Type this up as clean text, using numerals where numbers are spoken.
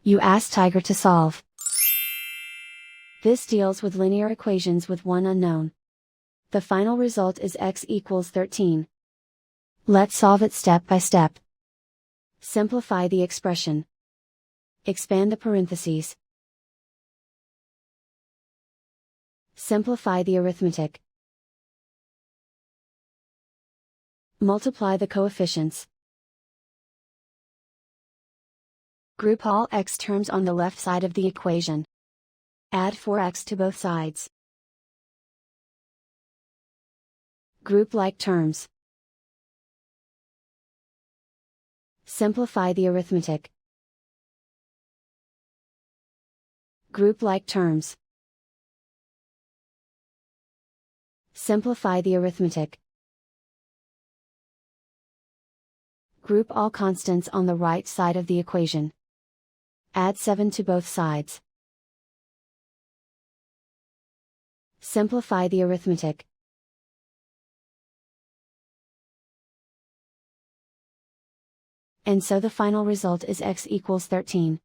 You ask Tiger to solve. This deals with linear equations with one unknown. The final result is x equals 13. Let's solve it step by step. Simplify the expression. Expand the parentheses. Simplify the arithmetic. Multiply the coefficients. Group all x terms on the left side of the equation. Add 4x to both sides. Group like terms. Simplify the arithmetic. Group like terms. Simplify the arithmetic. Group all constants on the right side of the equation. Add 7 to both sides. Simplify the arithmetic. And so the final result is x equals 13.